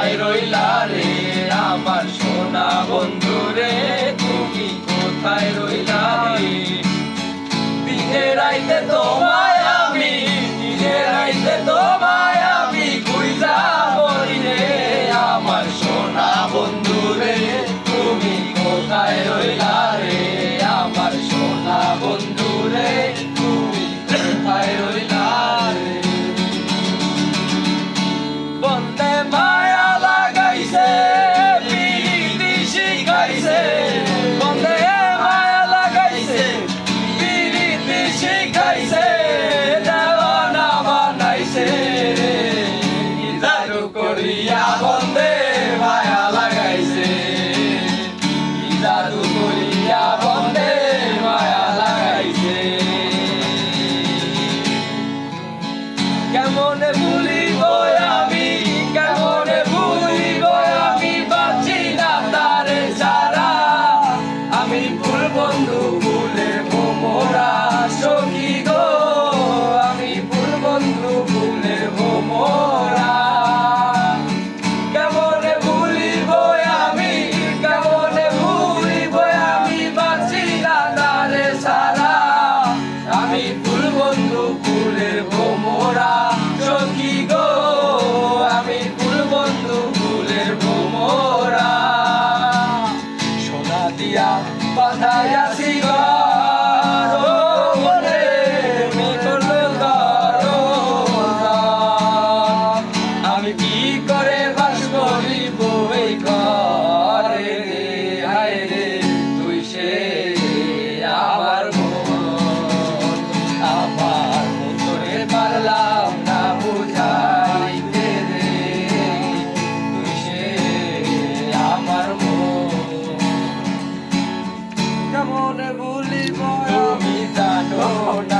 কোথায় রইলা রে আমার সোনা বন্ধু রে তুমি কোথায় রইলা রে দিনের রাইতে তোমায় আমি দিনের রাইতে তোমায় আমি খুঁজা মরি রে আমার সোনা বন্ধু রে তুমি কোথায় রইলা রে আমার সোনা বন্ধু রে তুমি কোথায় রইলা রে বন্দে মায়া লাগাইছে পিরিতি শিখাইছে বন্দে মায়া লাগাইছে পিরিতি শিখাইছে দেওয়ানা বানাইছে জাদু করিয়া বন্দে মায়া লাগাইছে জাদু করিয়া বন্দে মায়া লাগাইছে কেমনে ভুলিব আমি কেমনে ভুলিব আমি বাঁচি না তারে ছাড়া আমি ফুল বন্ধু ফুলের ভোমরা সখী গো আমি ফুল বন্ধু ফুলের ভোমরা কেমনে ভুলিব আমি কেমনে ভুলিব আমি বাঁচি না তারে ছাড়া আমি ফুল বন্ধু ফুলের ভোমরা সখী গো আমি ফুল বন্ধু ফুলের ভোমরা সোনা দিয়া বাঁধাইয়াছি ঘর ও মনে মিটল দরদ আমি কি করে বাস করিব এই ঘরে রে হায় রে তুই সে আমার মন আমার মন্তরে পারলাম না বুঝাইতে রে তুই সে আমার মন কেমনে ভুলিব তুমি জানো না